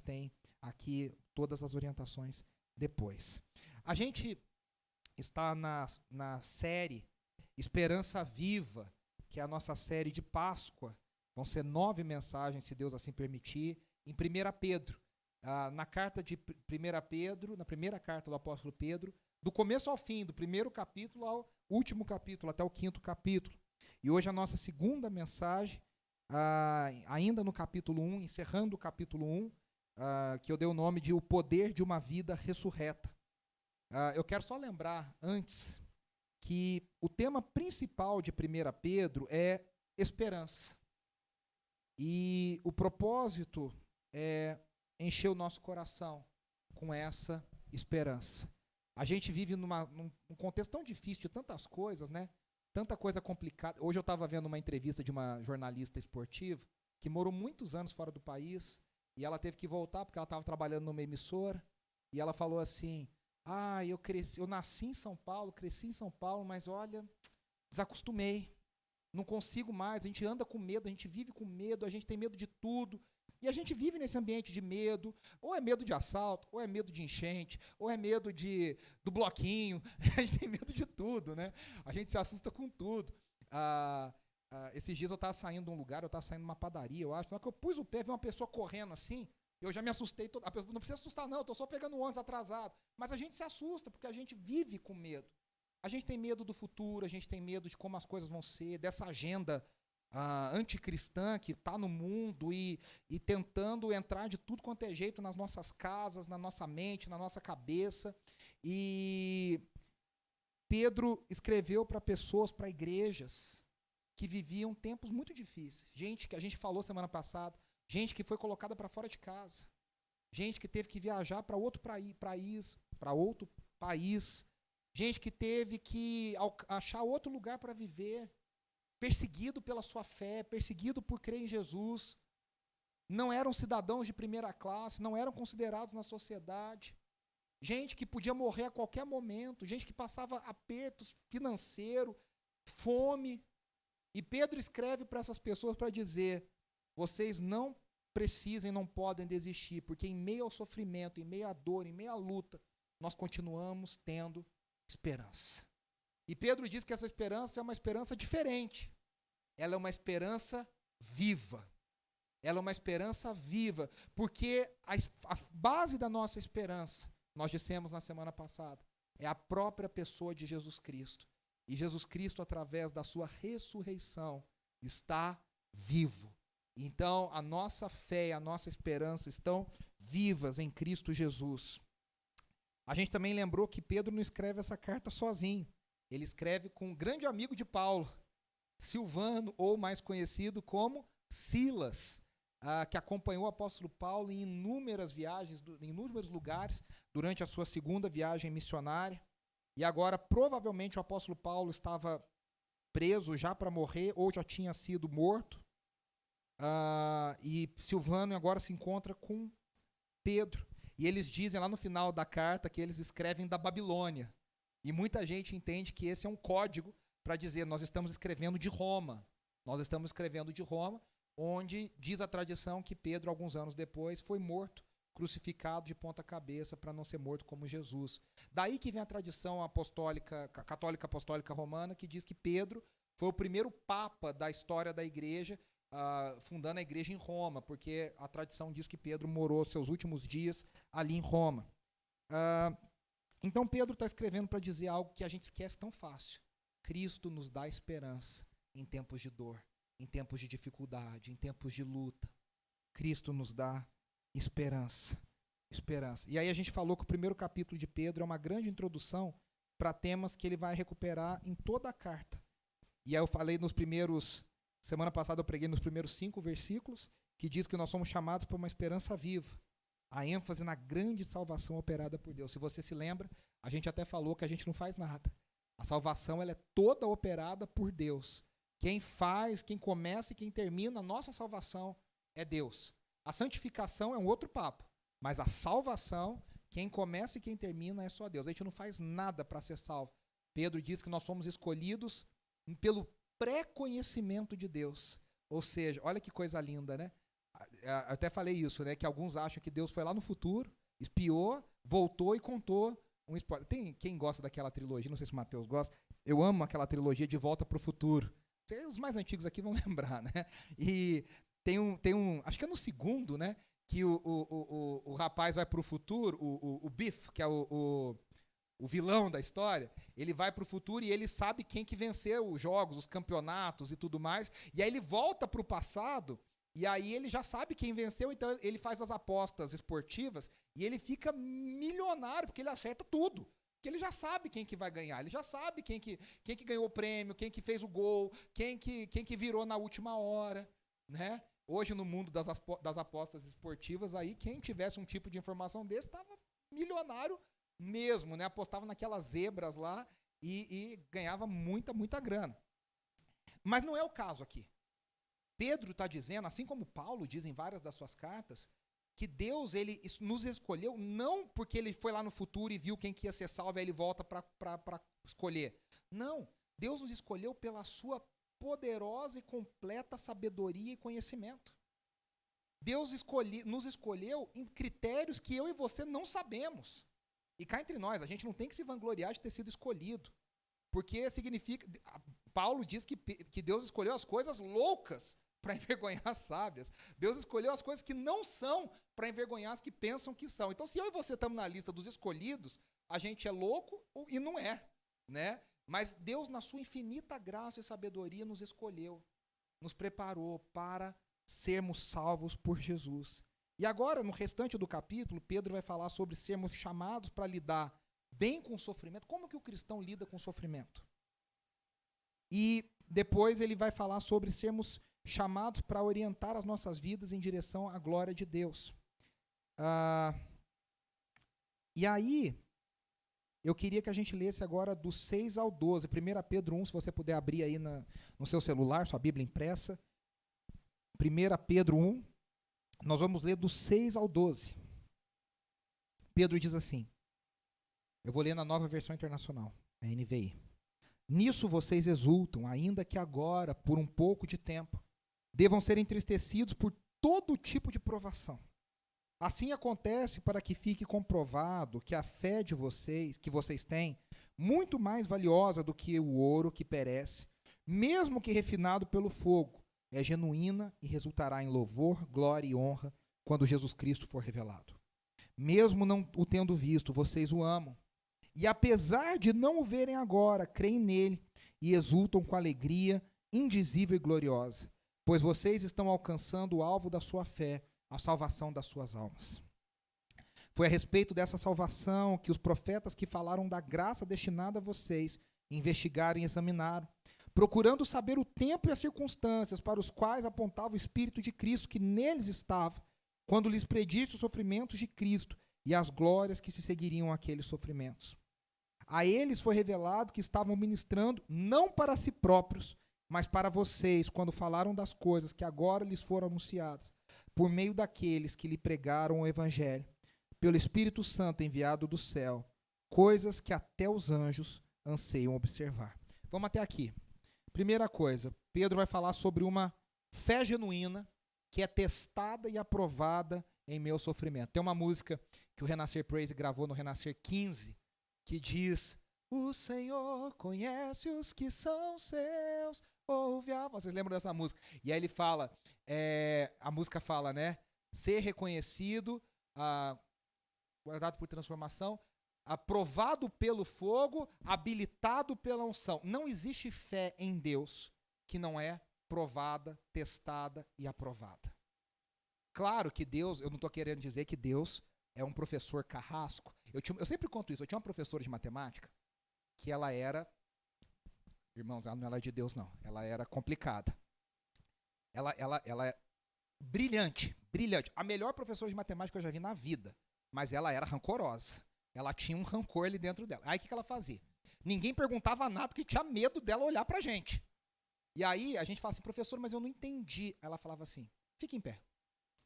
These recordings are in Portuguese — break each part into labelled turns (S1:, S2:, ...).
S1: tem aqui todas as orientações depois. A gente está na série Esperança Viva, que é a nossa série de Páscoa. Vão ser 9 mensagens, se Deus assim permitir, em 1 Pedro. Na carta de 1 Pedro, na primeira carta do apóstolo Pedro, do começo ao fim, do primeiro capítulo ao último capítulo, até o 5º capítulo. E hoje a nossa segunda mensagem, ainda no capítulo 1, encerrando o capítulo 1, que eu dei o nome de O Poder de uma Vida Ressurreta. Eu quero só lembrar antes que o tema principal de 1 Pedro é esperança. E o propósito é encher o nosso coração com essa esperança. A gente vive num contexto tão difícil de tantas coisas, né? Tanta coisa complicada. Hoje eu estava vendo uma entrevista de uma jornalista esportiva que morou muitos anos fora do país e ela teve que voltar porque ela estava trabalhando numa emissora e ela falou assim: eu nasci em São Paulo, cresci em São Paulo, mas olha, desacostumei, não consigo mais, a gente anda com medo, a gente vive com medo, a gente tem medo de tudo. E a gente vive nesse ambiente de medo, ou é medo de assalto, ou é medo de enchente, ou é medo do bloquinho, a gente tem medo de tudo, né? A gente se assusta com tudo. Esses dias eu estava saindo de um lugar, eu estava saindo de uma padaria, eu acho, na hora que eu pus o pé, vi uma pessoa correndo assim, eu já me assustei, a pessoa não precisa assustar não, eu estou só pegando o ônibus atrasado. Mas a gente se assusta, porque a gente vive com medo. A gente tem medo do futuro, a gente tem medo de como as coisas vão ser, dessa agenda anticristã que está no mundo e tentando entrar de tudo quanto é jeito nas nossas casas, na nossa mente, na nossa cabeça. E Pedro escreveu para pessoas, para igrejas que viviam tempos muito difíceis. Gente que a gente falou semana passada, gente que foi colocada para fora de casa, gente que teve que viajar para outro país, gente que teve que achar outro lugar para viver, perseguido pela sua fé, perseguido por crer em Jesus, não eram cidadãos de primeira classe, não eram considerados na sociedade, gente que podia morrer a qualquer momento, gente que passava apertos financeiros, fome. E Pedro escreve para essas pessoas para dizer: vocês não precisam e não podem desistir, porque em meio ao sofrimento, em meio à dor, em meio à luta, nós continuamos tendo esperança. E Pedro diz que essa esperança é uma esperança diferente. Ela é uma esperança viva. Ela é uma esperança viva, porque a base da nossa esperança, nós dissemos na semana passada, é a própria pessoa de Jesus Cristo. E Jesus Cristo, através da sua ressurreição, está vivo. Então, a nossa fé e a nossa esperança estão vivas em Cristo Jesus. A gente também lembrou que Pedro não escreve essa carta sozinho. Ele escreve com um grande amigo de Paulo, Silvano, ou mais conhecido como Silas, que acompanhou o apóstolo Paulo em inúmeras viagens, em inúmeros lugares, durante a sua segunda viagem missionária. E agora, provavelmente, o apóstolo Paulo estava preso já para morrer, ou já tinha sido morto. E Silvano agora se encontra com Pedro. E eles dizem lá no final da carta que eles escrevem da Babilônia. E muita gente entende que esse é um código para dizer: nós estamos escrevendo de Roma. Nós estamos escrevendo de Roma, onde diz a tradição que Pedro, alguns anos depois, foi morto, crucificado de ponta cabeça para não ser morto como Jesus. Daí que vem a tradição apostólica, católica apostólica romana, que diz que Pedro foi o primeiro papa da história da igreja, fundando a igreja em Roma, porque a tradição diz que Pedro morou seus últimos dias ali em Roma. Então Pedro está escrevendo para dizer algo que a gente esquece tão fácil. Cristo nos dá esperança em tempos de dor, em tempos de dificuldade, em tempos de luta. Cristo nos dá esperança. Esperança. E aí a gente falou que o primeiro capítulo de Pedro é uma grande introdução para temas que ele vai recuperar em toda a carta. E aí eu falei semana passada eu preguei nos primeiros 5 versículos, que diz que nós somos chamados para uma esperança viva. A ênfase na grande salvação operada por Deus. Se você se lembra, a gente até falou que a gente não faz nada. A salvação ela é toda operada por Deus. Quem faz, quem começa e quem termina a nossa salvação é Deus. A santificação é um outro papo, mas a salvação, quem começa e quem termina é só Deus. A gente não faz nada para ser salvo. Pedro diz que nós somos escolhidos pelo pré-conhecimento de Deus. Ou seja, olha que coisa linda, né? eu até falei isso, né? Que alguns acham que Deus foi lá no futuro, espiou, voltou e contou um spoiler. Tem quem gosta daquela trilogia, não sei se o Matheus gosta, eu amo aquela trilogia De Volta para o Futuro. Os mais antigos aqui vão lembrar, né? E tem um, acho que é no segundo, né? Que o rapaz vai para o futuro, o Biff, que é o vilão da história, ele vai para o futuro e ele sabe quem que venceu os jogos, os campeonatos e tudo mais. E aí ele volta para o passado e aí ele já sabe quem venceu, então ele faz as apostas esportivas e ele fica milionário, porque ele acerta tudo. Porque ele já sabe quem que vai ganhar, ele já sabe quem que ganhou o prêmio, quem que fez o gol, quem que virou na última hora, né? Hoje, no mundo das apostas esportivas, aí quem tivesse um tipo de informação desse estava milionário mesmo, né? Apostava naquelas zebras lá e ganhava muita grana. Mas não é o caso aqui. Pedro está dizendo, assim como Paulo diz em várias das suas cartas, que Deus ele nos escolheu não porque ele foi lá no futuro e viu quem que ia ser salvo e aí ele volta para escolher. Não, Deus nos escolheu pela sua poderosa e completa sabedoria e conhecimento. Deus nos escolheu em critérios que eu e você não sabemos. E cá entre nós, a gente não tem que se vangloriar de ter sido escolhido. Porque significa... Paulo diz que Deus escolheu as coisas loucas para envergonhar as sábias. Deus escolheu as coisas que não são para envergonhar as que pensam que são. Então, se eu e você estamos na lista dos escolhidos, a gente é louco e não é, né? Mas Deus, na sua infinita graça e sabedoria, nos escolheu, nos preparou para sermos salvos por Jesus. E agora, no restante do capítulo, Pedro vai falar sobre sermos chamados para lidar bem com o sofrimento. Como que o cristão lida com o sofrimento? E depois ele vai falar sobre sermos chamados para orientar as nossas vidas em direção à glória de Deus. E aí, eu queria que a gente lesse agora do 6 ao 12. 1 Pedro 1, se você puder abrir aí no seu celular, sua Bíblia impressa. 1 Pedro 1, nós vamos ler do 6 ao 12. Pedro diz assim, eu vou ler na Nova Versão Internacional, a NVI. Nisso vocês exultam, ainda que agora, por um pouco de tempo, devam ser entristecidos por todo tipo de provação. Assim acontece para que fique comprovado que a fé de vocês, que vocês têm, muito mais valiosa do que o ouro que perece, mesmo que refinado pelo fogo, é genuína e resultará em louvor, glória e honra quando Jesus Cristo for revelado. Mesmo não o tendo visto, vocês o amam. E apesar de não o verem agora, creem nele e exultam com alegria indizível e gloriosa, pois vocês estão alcançando o alvo da sua fé, a salvação das suas almas. Foi a respeito dessa salvação que os profetas que falaram da graça destinada a vocês investigaram e examinaram, procurando saber o tempo e as circunstâncias para os quais apontava o Espírito de Cristo que neles estava, quando lhes predisse os sofrimentos de Cristo e as glórias que se seguiriam àqueles sofrimentos. A eles foi revelado que estavam ministrando não para si próprios, mas para vocês, quando falaram das coisas que agora lhes foram anunciadas, por meio daqueles que lhe pregaram o Evangelho, pelo Espírito Santo enviado do céu, coisas que até os anjos anseiam observar. Vamos até aqui. Primeira coisa, Pedro vai falar sobre uma fé genuína que é testada e aprovada em meu sofrimento. Tem uma música que o Renascer Praise gravou no Renascer 15, que diz, o Senhor conhece os que são seus, ouve a voz. Vocês lembram dessa música? E aí ele fala, a música fala, né? Ser reconhecido, guardado por transformação, aprovado pelo fogo, habilitado pela unção. Não existe fé em Deus que não é provada, testada e aprovada. Claro que Deus, eu não estou querendo dizer que Deus é um professor carrasco. Eu sempre conto isso, eu tinha uma professora de matemática que ela era, irmãos, ela não era de Deus não, ela era complicada. Ela é brilhante. A melhor professora de matemática que eu já vi na vida, mas ela era rancorosa. Ela tinha um rancor ali dentro dela. Aí o que ela fazia? Ninguém perguntava nada porque tinha medo dela olhar pra gente. E aí a gente fala assim, professor, mas eu não entendi. Ela falava assim, fica em pé.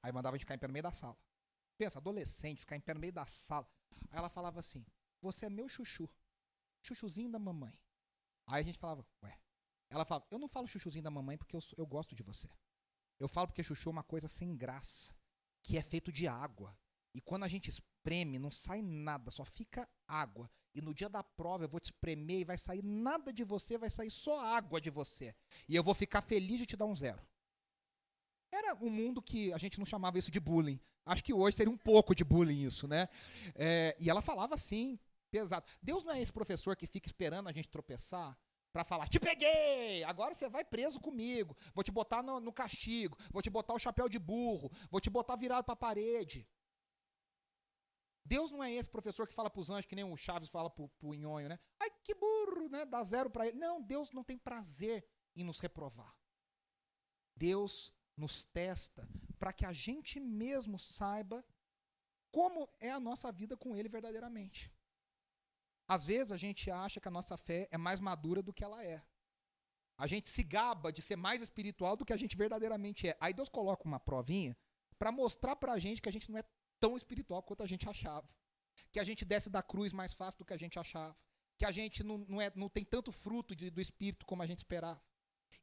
S1: Aí mandava a gente ficar em pé no meio da sala. Pensa, adolescente, ficar em pé no meio da sala. Aí ela falava assim, você é meu chuchu. Chuchuzinho da mamãe. Aí a gente falava, ué. Ela falava, eu não falo chuchuzinho da mamãe porque eu gosto de você. Eu falo porque chuchu é uma coisa sem graça, que é feito de água. E quando a gente espreme, não sai nada, só fica água. E no dia da prova eu vou te espremer e vai sair nada de você, vai sair só água de você. E eu vou ficar feliz de te dar um 0. Era um mundo que a gente não chamava isso de bullying. Acho que hoje seria um pouco de bullying isso, né? E ela falava assim, pesado. Deus não é esse professor que fica esperando a gente tropeçar para falar, te peguei, agora você vai preso comigo, vou te botar no castigo, vou te botar o chapéu de burro, vou te botar virado para a parede. Deus não é esse professor que fala para os anjos, que nem o Chaves fala para o Nhonho, né? Ai, que burro, né? Dá 0 para ele. Não, Deus não tem prazer em nos reprovar. Deus nos testa para que a gente mesmo saiba como é a nossa vida com Ele verdadeiramente. Às vezes a gente acha que a nossa fé é mais madura do que ela é. A gente se gaba de ser mais espiritual do que a gente verdadeiramente é. Aí Deus coloca uma provinha para mostrar para a gente que a gente não é tão espiritual quanto a gente achava. Que a gente desce da cruz mais fácil do que a gente achava. Que a gente não tem tanto fruto do Espírito como a gente esperava.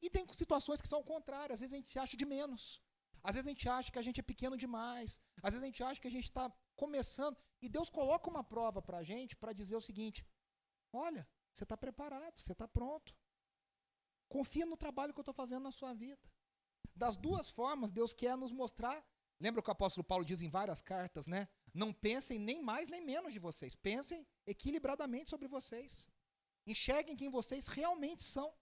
S1: E tem situações que são contrárias. Às vezes a gente se acha de menos. Às vezes a gente acha que a gente é pequeno demais. Às vezes a gente acha que a gente está começando. E Deus coloca uma prova para a gente para dizer o seguinte: olha, você está preparado, você está pronto. Confia no trabalho que eu estou fazendo na sua vida. Das duas formas, Deus quer nos mostrar. Lembra o que o apóstolo Paulo diz em várias cartas, né? Não pensem nem mais nem menos de vocês. Pensem equilibradamente sobre vocês. Enxerguem quem vocês realmente são.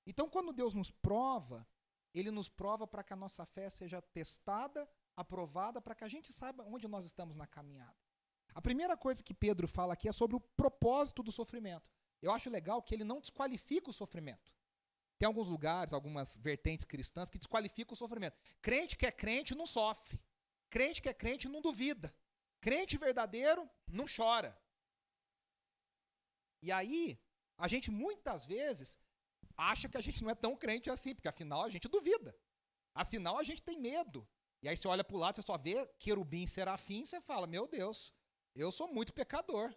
S1: Então, quando Deus nos prova, Ele nos prova para que a nossa fé seja testada, aprovada, para que a gente saiba onde nós estamos na caminhada. A primeira coisa que Pedro fala aqui é sobre o propósito do sofrimento. Eu acho legal que ele não desqualifica o sofrimento. Tem alguns lugares, algumas vertentes cristãs que desqualificam o sofrimento. Crente que é crente não sofre. Crente que é crente não duvida. Crente verdadeiro não chora. E aí, a gente muitas vezes acha que a gente não é tão crente assim, porque afinal a gente duvida. Afinal a gente tem medo. E aí você olha para o lado, você só vê querubim, serafim, você fala, meu Deus, eu sou muito pecador.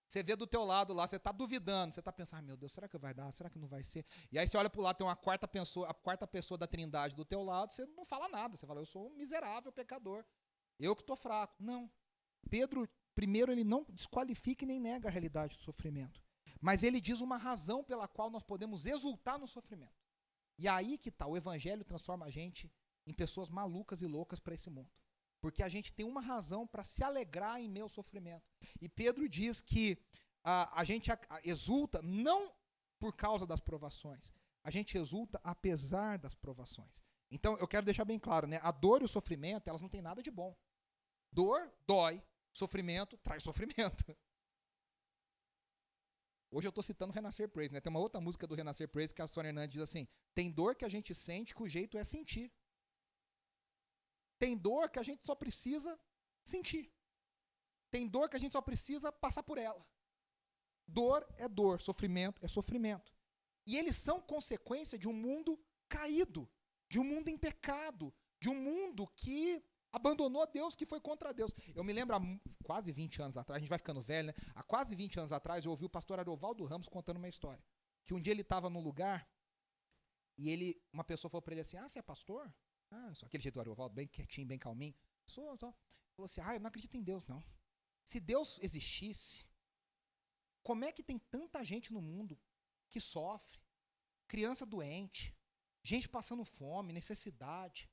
S1: Você vê do teu lado lá, você está duvidando, você está pensando, meu Deus, será que vai dar? Será que não vai ser? E aí você olha para o lado, tem uma quarta pessoa, a quarta pessoa da trindade do teu lado, você não fala nada, você fala, eu sou um miserável pecador, eu que estou fraco. Não. Pedro, primeiro, ele não desqualifica e nem nega a realidade do sofrimento. Mas ele diz uma razão pela qual nós podemos exultar no sofrimento. E aí que está, o evangelho transforma a gente em pessoas malucas e loucas para esse mundo. Porque a gente tem uma razão para se alegrar em meio ao sofrimento. E Pedro diz que a gente exulta não por causa das provações. A gente exulta apesar das provações. Então, eu quero deixar bem claro, né? A dor e o sofrimento, elas não têm nada de bom. Dor dói, sofrimento traz sofrimento. Hoje eu estou citando Renascer Praise, né? Tem uma outra música do Renascer Praise que a Sônia Hernandes diz assim, tem dor que a gente sente que o jeito é sentir. Tem dor que a gente só precisa sentir. Tem dor que a gente só precisa passar por ela. Dor é dor, sofrimento é sofrimento. E eles são consequência de um mundo caído, de um mundo em pecado, de um mundo que abandonou Deus, que foi contra Deus. Eu me lembro há quase 20 anos atrás, a gente vai ficando velho, né? Há quase 20 anos atrás eu ouvi o pastor Ariovaldo Ramos contando uma história. Que um dia ele estava num lugar e uma pessoa falou para ele assim, você é pastor? Só aquele jeito do Ariovaldo, bem quietinho, bem calminho. Sou. Falou assim, eu não acredito em Deus, não. Se Deus existisse, como é que tem tanta gente no mundo que sofre? Criança doente, gente passando fome, necessidade.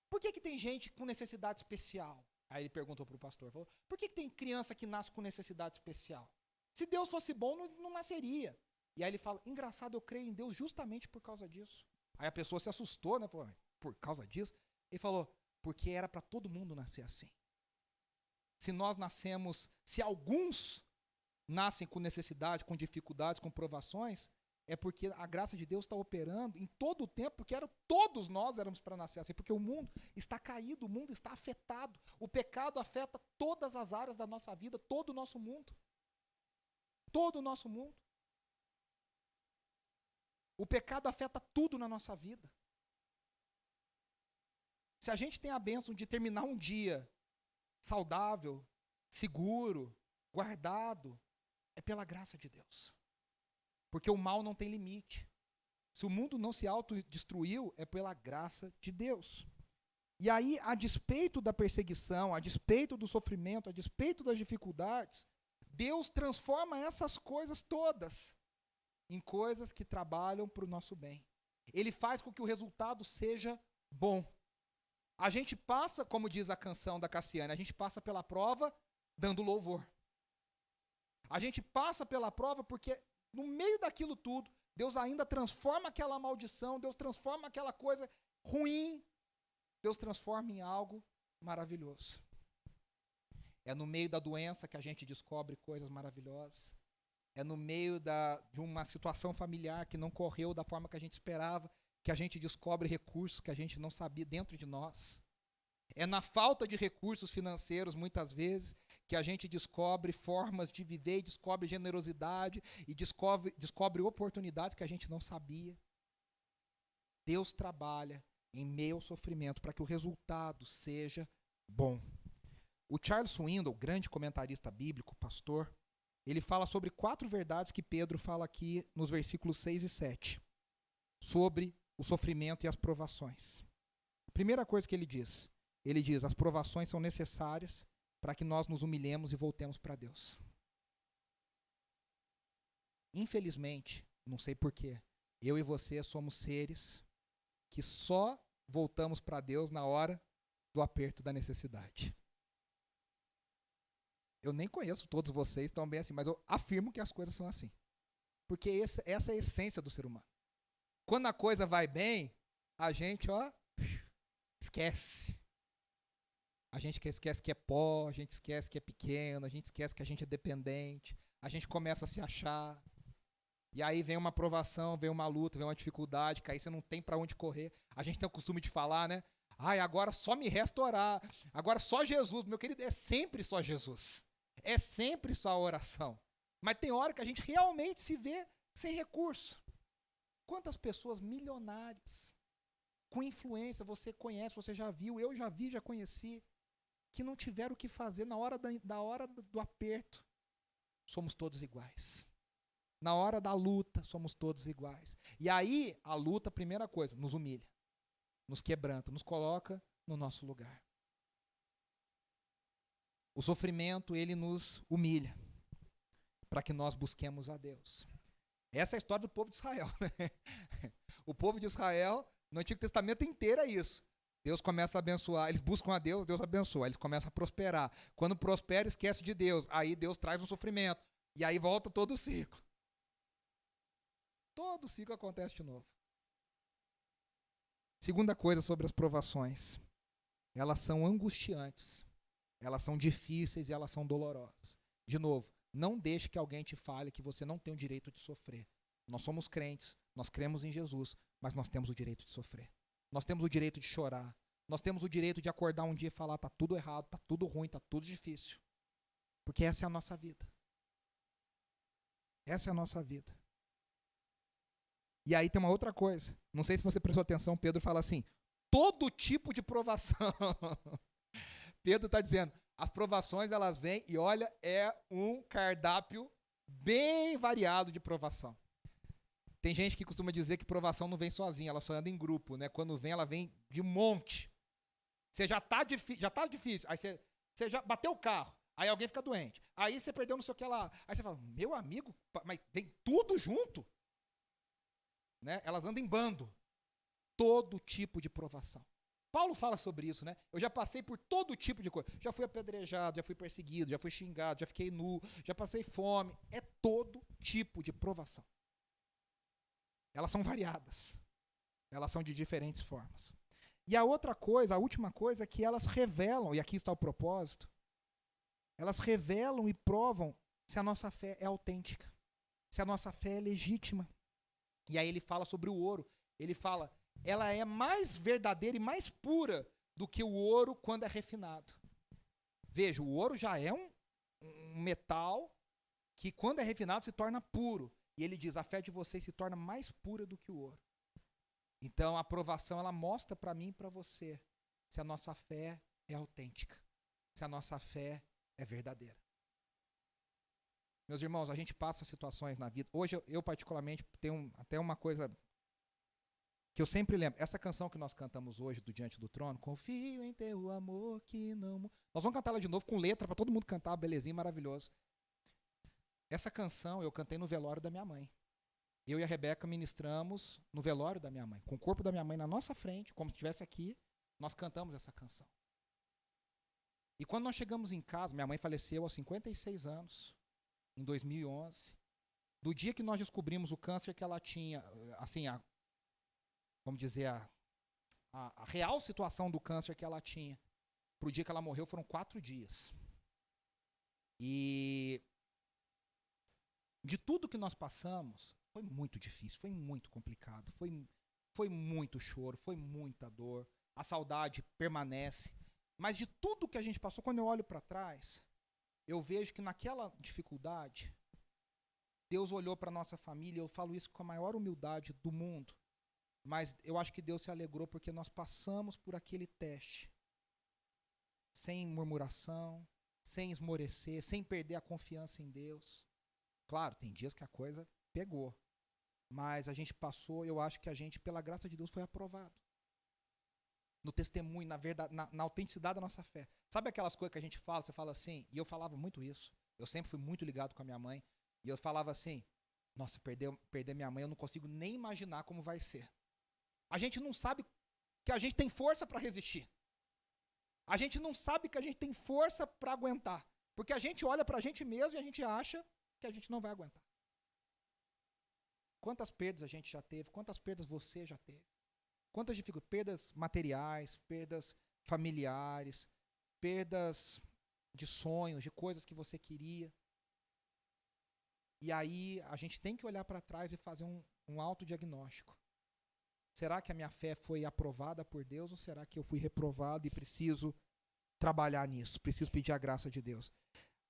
S1: Por que tem gente com necessidade especial? Aí ele perguntou para o pastor, falou, por que tem criança que nasce com necessidade especial? Se Deus fosse bom, não nasceria. E aí ele fala, engraçado, eu creio em Deus justamente por causa disso. Aí a pessoa se assustou, né? Falou, por causa disso? Ele falou, porque era para todo mundo nascer assim. Se alguns nascem com necessidade, com dificuldades, com provações, é porque a graça de Deus está operando em todo o tempo, porque todos nós éramos para nascer assim, porque o mundo está caído, o mundo está afetado. O pecado afeta todas as áreas da nossa vida, todo o nosso mundo. Todo o nosso mundo. O pecado afeta tudo na nossa vida. Se a gente tem a bênção de terminar um dia saudável, seguro, guardado, é pela graça de Deus. Porque o mal não tem limite. Se o mundo não se autodestruiu, é pela graça de Deus. E aí, a despeito da perseguição, a despeito do sofrimento, a despeito das dificuldades, Deus transforma essas coisas todas em coisas que trabalham para o nosso bem. Ele faz com que o resultado seja bom. A gente passa, como diz a canção da Cassiane, a gente passa pela prova dando louvor. A gente passa pela prova porque no meio daquilo tudo, Deus ainda transforma aquela maldição, Deus transforma aquela coisa ruim, Deus transforma em algo maravilhoso. É no meio da doença que a gente descobre coisas maravilhosas. É no meio de uma situação familiar que não correu da forma que a gente esperava, que a gente descobre recursos que a gente não sabia dentro de nós. É na falta de recursos financeiros, muitas vezes, que a gente descobre formas de viver, e descobre generosidade e descobre oportunidades que a gente não sabia. Deus trabalha em meio ao sofrimento para que o resultado seja bom. O Charles Swindoll, grande comentarista bíblico, pastor, ele fala sobre 4 verdades que Pedro fala aqui nos versículos 6 e 7, sobre o sofrimento e as provações. A primeira coisa que ele diz, as provações são necessárias para que nós nos humilhemos e voltemos para Deus. Infelizmente, não sei porquê, eu e você somos seres que só voltamos para Deus na hora do aperto da necessidade. Eu nem conheço todos vocês tão bem assim, mas eu afirmo que as coisas são assim. Porque essa é a essência do ser humano. Quando a coisa vai bem, a gente, esquece. A gente esquece que é pó, a gente esquece que é pequeno, a gente esquece que a gente é dependente, a gente começa a se achar. E aí vem uma provação, vem uma luta, vem uma dificuldade, que aí você não tem para onde correr. A gente tem o costume de falar, né? Agora só me resta orar. Agora só Jesus. Meu querido, é sempre só Jesus. É sempre só a oração. Mas tem hora que a gente realmente se vê sem recurso. Quantas pessoas milionárias, com influência, você conhece, você já viu, eu já vi, já conheci, que não tiveram o que fazer na hora do aperto. Somos todos iguais. Na hora da luta, somos todos iguais. E aí, a luta, primeira coisa, nos humilha, nos quebranta, nos coloca no nosso lugar. O sofrimento, ele nos humilha, para que nós busquemos a Deus. Essa é a história do povo de Israel, né? O povo de Israel, no Antigo Testamento inteiro é isso. Deus começa a abençoar, eles buscam a Deus, Deus abençoa, eles começam a prosperar. Quando prospera, esquece de Deus, aí Deus traz um sofrimento. E aí volta todo o ciclo. Todo o ciclo acontece de novo. Segunda coisa sobre as provações. Elas são angustiantes. Elas são difíceis e elas são dolorosas. De novo, não deixe que alguém te fale que você não tem o direito de sofrer. Nós somos crentes, nós cremos em Jesus, mas nós temos o direito de sofrer. Nós temos o direito de chorar. Nós temos o direito de acordar um dia e falar, tá tudo errado, tá tudo ruim, tá tudo difícil. Porque essa é a nossa vida. Essa é a nossa vida. E aí tem uma outra coisa. Não sei se você prestou atenção, Pedro fala assim, todo tipo de provação. Pedro está dizendo, as provações elas vêm e olha, é um cardápio bem variado de provação. Tem gente que costuma dizer que provação não vem sozinha, ela só anda em grupo, né? Quando vem, ela vem de um monte. Você já tá difícil, aí você já bateu o carro, aí alguém fica doente, aí você perdeu não sei o que lá, aí você fala, meu amigo, mas vem tudo junto? Né? Elas andam em bando. Todo tipo de provação. Paulo fala sobre isso, né? Eu já passei por todo tipo de coisa. Já fui apedrejado, já fui perseguido, já fui xingado, já fiquei nu, já passei fome. É todo tipo de provação. Elas são variadas. Elas são de diferentes formas. E a outra coisa, a última coisa, é que elas revelam, e aqui está o propósito, elas revelam e provam se a nossa fé é autêntica, se a nossa fé é legítima. E aí ele fala sobre o ouro. Ele fala, ela é mais verdadeira e mais pura do que o ouro quando é refinado. Veja, o ouro já é um metal que quando é refinado se torna puro. E ele diz, a fé de vocês se torna mais pura do que o ouro. Então a aprovação ela mostra para mim e para você se a nossa fé é autêntica, se a nossa fé é verdadeira. Meus irmãos, a gente passa situações na vida. Hoje eu particularmente tenho até uma coisa que eu sempre lembro. Essa canção que nós cantamos hoje, do Diante do Trono, confio em teu amor que não... Nós vamos cantar ela de novo com letra, para todo mundo cantar, belezinha, maravilhoso. Essa canção eu cantei no velório da minha mãe. Eu e a Rebeca ministramos no velório da minha mãe, com o corpo da minha mãe na nossa frente, como se estivesse aqui, nós cantamos essa canção. E quando nós chegamos em casa, minha mãe faleceu aos 56 anos, em 2011. Do dia que nós descobrimos o câncer que ela tinha, assim, vamos dizer, a real situação do câncer que ela tinha, para o dia que ela morreu, foram 4 dias. E de tudo que nós passamos, foi muito difícil, foi muito complicado, foi muito choro, foi muita dor, a saudade permanece. Mas de tudo que a gente passou, quando eu olho para trás, eu vejo que naquela dificuldade, Deus olhou para a nossa família, eu falo isso com a maior humildade do mundo, mas eu acho que Deus se alegrou porque nós passamos por aquele teste, sem murmuração, sem esmorecer, sem perder a confiança em Deus. Claro, tem dias que a coisa pegou, mas a gente passou, eu acho que a gente, pela graça de Deus, foi aprovado. No testemunho, na verdade, na autenticidade da nossa fé. Sabe aquelas coisas que a gente fala, você fala assim, e eu falava muito isso, eu sempre fui muito ligado com a minha mãe, e eu falava assim, nossa, perder minha mãe, eu não consigo nem imaginar como vai ser. A gente não sabe que a gente tem força para resistir. A gente não sabe que a gente tem força para aguentar. Porque a gente olha para a gente mesmo e a gente acha que a gente não vai aguentar. Quantas perdas a gente já teve? Quantas perdas você já teve? Quantas dificuldades? Perdas materiais, perdas familiares, perdas de sonhos, de coisas que você queria. E aí a gente tem que olhar para trás e fazer um autodiagnóstico. Será que a minha fé foi aprovada por Deus ou será que eu fui reprovado e preciso trabalhar nisso? Preciso pedir a graça de Deus.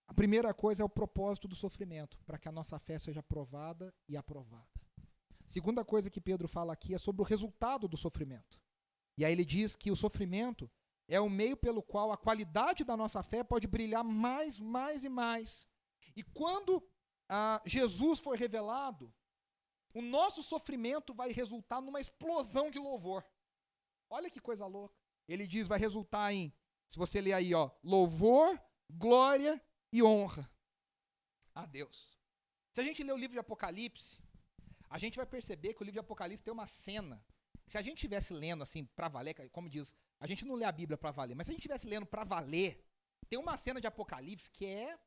S1: A primeira coisa é o propósito do sofrimento, para que a nossa fé seja aprovada e aprovada. Segunda coisa que Pedro fala aqui é sobre o resultado do sofrimento. E aí ele diz que o sofrimento é o meio pelo qual a qualidade da nossa fé pode brilhar mais e mais. E quando Jesus foi revelado, o nosso sofrimento vai resultar numa explosão de louvor. Olha que coisa louca. Ele diz, vai resultar em, se você ler aí, louvor, glória e honra a Deus. Se a gente ler o livro de Apocalipse, a gente vai perceber que o livro de Apocalipse tem uma cena, que se a gente estivesse lendo assim para valer, como diz, a gente não lê a Bíblia para valer, mas se a gente estivesse lendo para valer, tem uma cena de Apocalipse que é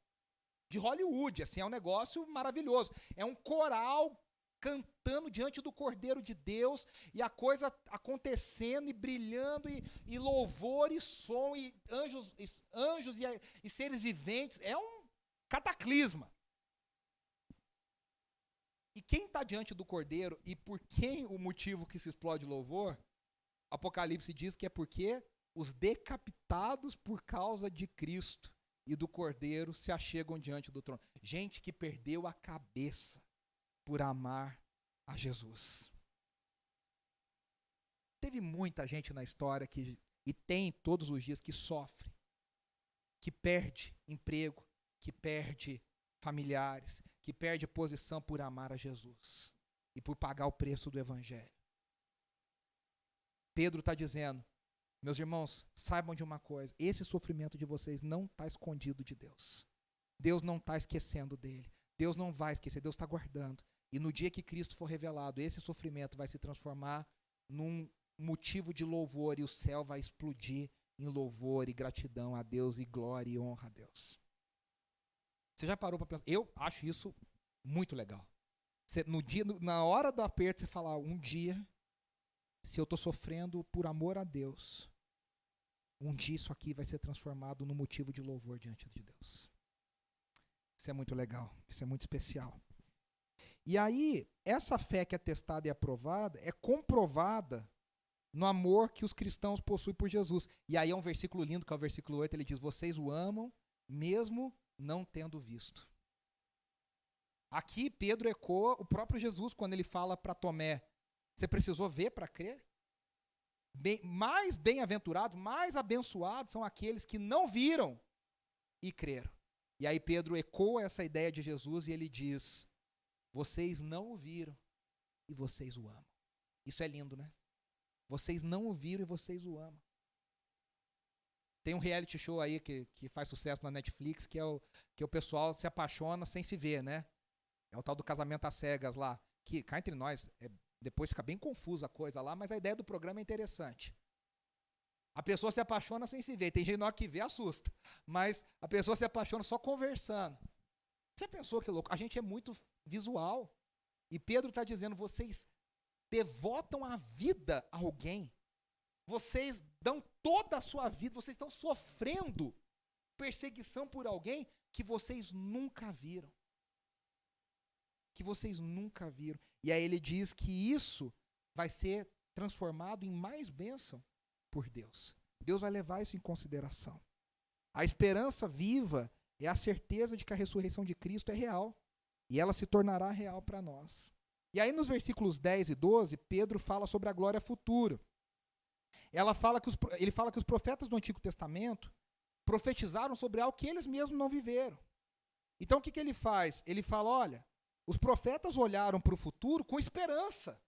S1: de Hollywood, assim, é um negócio maravilhoso. É um coral cantando diante do Cordeiro de Deus, e a coisa acontecendo e brilhando, e louvor e som, e anjos e seres viventes. É um cataclisma. E quem está diante do Cordeiro, e por quem o motivo que se explode louvor, Apocalipse diz que é porque os decapitados por causa de Cristo e do Cordeiro se achegam diante do trono. Gente que perdeu a cabeça por amar a Jesus. Teve muita gente na história e tem todos os dias que sofre, que perde emprego, que perde familiares, que perde posição por amar a Jesus e por pagar o preço do Evangelho. Pedro está dizendo, meus irmãos, saibam de uma coisa, esse sofrimento de vocês não está escondido de Deus. Deus não está esquecendo dele. Deus não vai esquecer, Deus está guardando. E no dia que Cristo for revelado, esse sofrimento vai se transformar num motivo de louvor e o céu vai explodir em louvor e gratidão a Deus e glória e honra a Deus. Você já parou para pensar? Eu acho isso muito legal. Na hora do aperto, você fala, um dia, se eu estou sofrendo por amor a Deus, um dia isso aqui vai ser transformado num motivo de louvor diante de Deus. Isso é muito legal, isso é muito especial. E aí, essa fé que é testada e aprovada é comprovada no amor que os cristãos possuem por Jesus. E aí é um versículo lindo, que é o versículo 8, ele diz, vocês o amam mesmo não tendo visto. Aqui Pedro ecoa o próprio Jesus quando ele fala para Tomé, você precisou ver para crer? Mais bem-aventurados, mais abençoados são aqueles que não viram e creram. E aí Pedro ecoa essa ideia de Jesus e ele diz, vocês não o viram e vocês o amam. Isso é lindo, né? Vocês não o viram e vocês o amam. Tem um reality show aí que faz sucesso na Netflix, que o pessoal se apaixona sem se ver, né? É o tal do casamento às cegas lá. Que, cá entre nós, depois fica bem confusa a coisa lá, mas a ideia do programa é interessante. A pessoa se apaixona sem se ver. Tem gente na hora que vê, assusta. Mas a pessoa se apaixona só conversando. Você pensou que louco? A gente é muito visual. E Pedro está dizendo, vocês devotam a vida a alguém. Vocês dão toda a sua vida, vocês estão sofrendo perseguição por alguém que vocês nunca viram. Que vocês nunca viram. E aí ele diz que isso vai ser transformado em mais bênção por Deus. Deus vai levar isso em consideração. A esperança viva é a certeza de que a ressurreição de Cristo é real. E ela se tornará real para nós. E aí nos versículos 10 e 12, Pedro fala sobre a glória futura. Ele fala que os profetas do Antigo Testamento profetizaram sobre algo que eles mesmos não viveram. Então o que ele faz? Ele fala, olha, os profetas olharam para o futuro com esperança.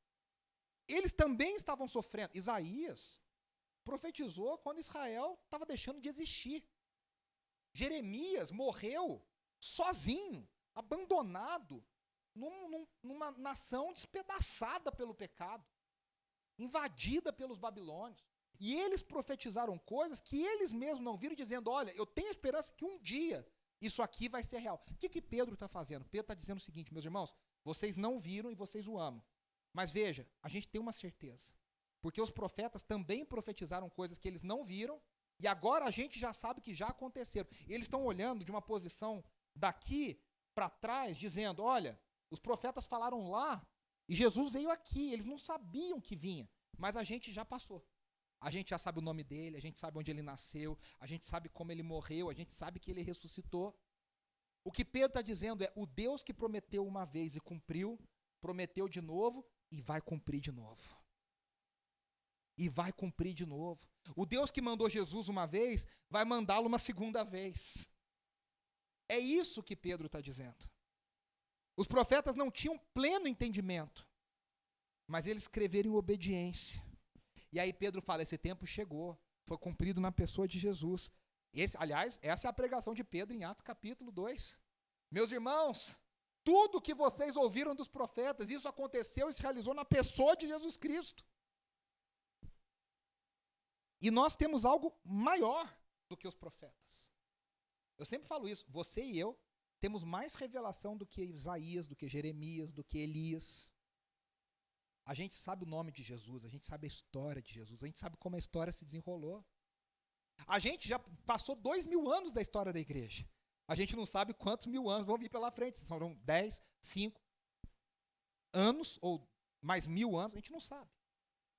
S1: Eles também estavam sofrendo. Isaías profetizou quando Israel estava deixando de existir. Jeremias morreu sozinho, abandonado, numa nação despedaçada pelo pecado, invadida pelos babilônios. E eles profetizaram coisas que eles mesmos não viram, dizendo, olha, eu tenho esperança que um dia isso aqui vai ser real. O que Pedro está fazendo? Pedro está dizendo o seguinte, meus irmãos, vocês não viram e vocês o amam. Mas veja, a gente tem uma certeza. Porque os profetas também profetizaram coisas que eles não viram, e agora a gente já sabe que já aconteceram. Eles estão olhando de uma posição daqui para trás, dizendo, olha, os profetas falaram lá, e Jesus veio aqui, eles não sabiam que vinha, mas a gente já passou. A gente já sabe o nome dele, a gente sabe onde ele nasceu, a gente sabe como ele morreu, a gente sabe que ele ressuscitou. O que Pedro está dizendo é, o Deus que prometeu uma vez e cumpriu, prometeu de novo e vai cumprir de novo. E vai cumprir de novo. O Deus que mandou Jesus uma vez, vai mandá-lo uma segunda vez. É isso que Pedro está dizendo. Os profetas não tinham pleno entendimento, mas eles escreveram em obediência. E aí Pedro fala, esse tempo chegou, foi cumprido na pessoa de Jesus. Aliás, essa é a pregação de Pedro em Atos capítulo 2. Meus irmãos, tudo que vocês ouviram dos profetas, isso aconteceu e se realizou na pessoa de Jesus Cristo. E nós temos algo maior do que os profetas. Eu sempre falo isso, você e eu temos mais revelação do que Isaías, do que Jeremias, do que Elias. A gente sabe o nome de Jesus, a gente sabe a história de Jesus, a gente sabe como a história se desenrolou. A gente já passou 2000 anos da história da igreja. A gente não sabe quantos 1000 anos vão vir pela frente, se são 10, 5 anos ou mais 1000 anos, a gente não sabe.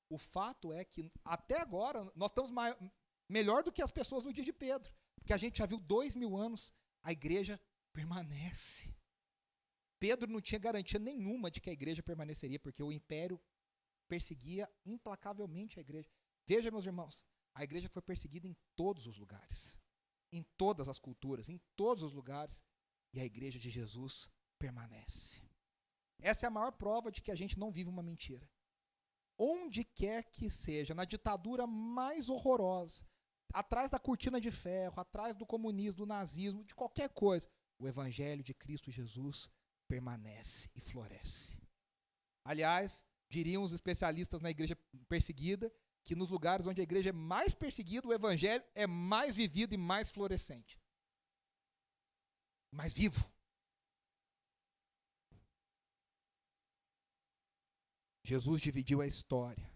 S1: O fato é que até agora nós estamos melhor do que as pessoas no dia de Pedro, porque a gente já viu 2000 anos, a igreja permanece. Pedro não tinha garantia nenhuma de que a igreja permaneceria, porque o império perseguia implacavelmente a igreja. Veja, meus irmãos, a igreja foi perseguida em todos os lugares, em todas as culturas, em todos os lugares, e a igreja de Jesus permanece. Essa é a maior prova de que a gente não vive uma mentira. Onde quer que seja, na ditadura mais horrorosa, atrás da cortina de ferro, atrás do comunismo, do nazismo, de qualquer coisa, o evangelho de Cristo Jesus permanece e floresce. Aliás, diriam os especialistas na igreja perseguida, que nos lugares onde a igreja é mais perseguida, o evangelho é mais vivido e mais florescente. Mais vivo. Jesus dividiu a história.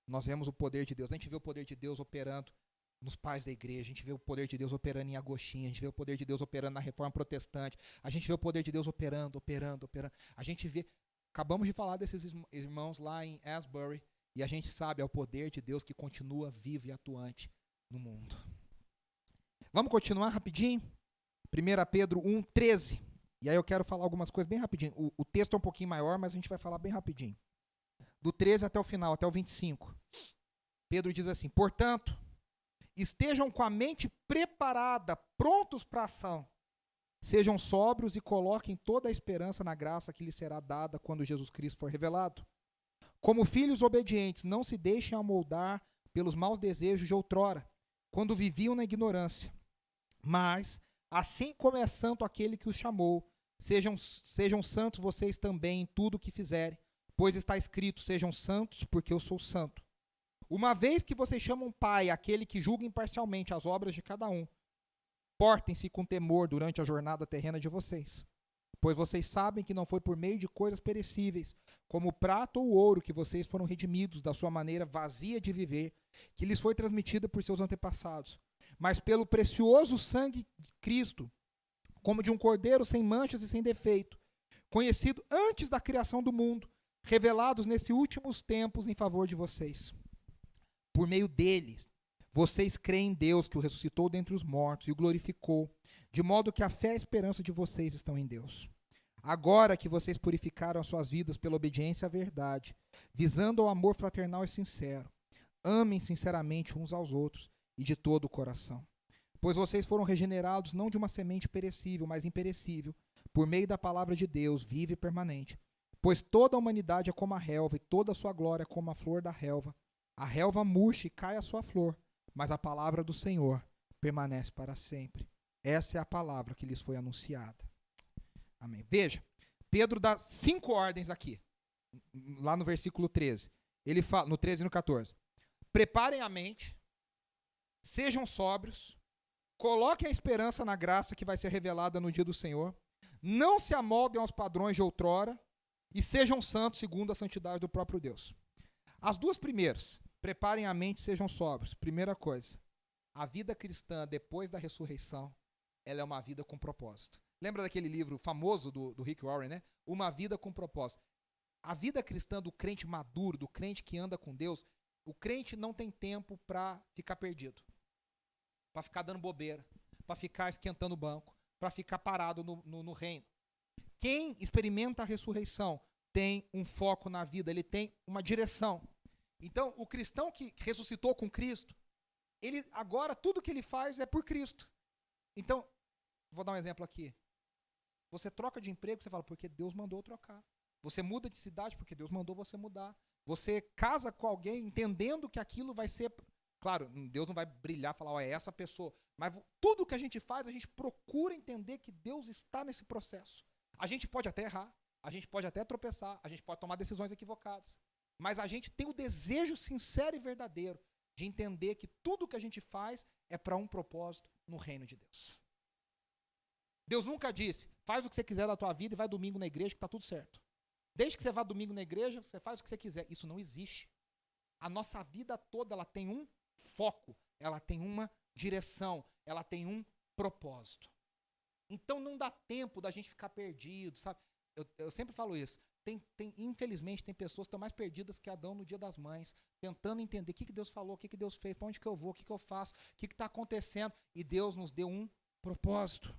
S1: Nós vemos o poder de Deus. A gente vê o poder de Deus operando nos pais da igreja. A gente vê o poder de Deus operando em Agostinho. A gente vê o poder de Deus operando na Reforma Protestante. A gente vê o poder de Deus operando. A gente vê... Acabamos de falar desses irmãos lá em Asbury. E a gente sabe, é o poder de Deus que continua vivo e atuante no mundo. Vamos continuar rapidinho? 1 Pedro 1:13. E aí eu quero falar algumas coisas bem rapidinho. O texto é um pouquinho maior, mas a gente vai falar bem rapidinho. Do 13 até o final, até o 25. Pedro diz assim, portanto, estejam com a mente preparada, prontos para a ação. Sejam sóbrios e coloquem toda a esperança na graça que lhes será dada quando Jesus Cristo for revelado. Como filhos obedientes, não se deixem amoldar pelos maus desejos de outrora, quando viviam na ignorância. Mas, assim como é santo aquele que os chamou, sejam santos vocês também em tudo o que fizerem, pois está escrito, sejam santos, porque eu sou santo. Uma vez que vocês chamam Pai aquele que julga imparcialmente as obras de cada um, portem-se com temor durante a jornada terrena de vocês, pois vocês sabem que não foi por meio de coisas perecíveis, como o prata ou o ouro, que vocês foram redimidos da sua maneira vazia de viver, que lhes foi transmitida por seus antepassados, mas pelo precioso sangue de Cristo, como de um cordeiro sem manchas e sem defeito, conhecido antes da criação do mundo, revelados nesses últimos tempos em favor de vocês. Por meio deles, vocês creem em Deus, que o ressuscitou dentre os mortos e o glorificou, de modo que a fé e a esperança de vocês estão em Deus. Agora que vocês purificaram as suas vidas pela obediência à verdade, visando ao amor fraternal e sincero, amem sinceramente uns aos outros e de todo o coração. Pois vocês foram regenerados não de uma semente perecível, mas imperecível, por meio da palavra de Deus, viva e permanente. Pois toda a humanidade é como a relva, e toda a sua glória é como a flor da relva. A relva murcha e cai a sua flor, mas a palavra do Senhor permanece para sempre. Essa é a palavra que lhes foi anunciada. Amém. Veja, Pedro dá 5 ordens aqui, lá no versículo 13. Ele fala, no 13 e no 14. Preparem a mente, sejam sóbrios, coloquem a esperança na graça que vai ser revelada no dia do Senhor, não se amoldem aos padrões de outrora e sejam santos segundo a santidade do próprio Deus. As 2 primeiras, preparem a mente, sejam sóbrios. Primeira coisa, a vida cristã depois da ressurreição, ela é uma vida com propósito. Lembra daquele livro famoso do Rick Warren, né? Uma vida com propósito. A vida cristã do crente maduro, do crente que anda com Deus, o crente não tem tempo para ficar perdido, para ficar dando bobeira, para ficar esquentando o banco, para ficar parado no reino. Quem experimenta a ressurreição tem um foco na vida, ele tem uma direção. Então, o cristão que ressuscitou com Cristo, ele agora tudo que ele faz é por Cristo. Então, vou dar um exemplo aqui. Você troca de emprego, você fala, porque Deus mandou eu trocar. Você muda de cidade, porque Deus mandou você mudar. Você casa com alguém entendendo que aquilo vai ser... Claro, Deus não vai brilhar e falar, é essa pessoa. Mas tudo que a gente faz, a gente procura entender que Deus está nesse processo. A gente pode até errar, a gente pode até tropeçar, a gente pode tomar decisões equivocadas. Mas a gente tem o desejo sincero e verdadeiro de entender que tudo que a gente faz é para um propósito no reino de Deus. Deus nunca disse, faz o que você quiser da tua vida e vai domingo na igreja que está tudo certo. Desde que você vá domingo na igreja, você faz o que você quiser. Isso não existe. A nossa vida toda, ela tem um foco, ela tem uma direção, ela tem um propósito. Então não dá tempo da gente ficar perdido, sabe? Eu sempre falo isso. Infelizmente, tem pessoas que estão mais perdidas que Adão no dia das mães, tentando entender o que Deus falou, o que Deus fez, para onde que eu vou, o que eu faço, o que está acontecendo. E Deus nos deu um propósito.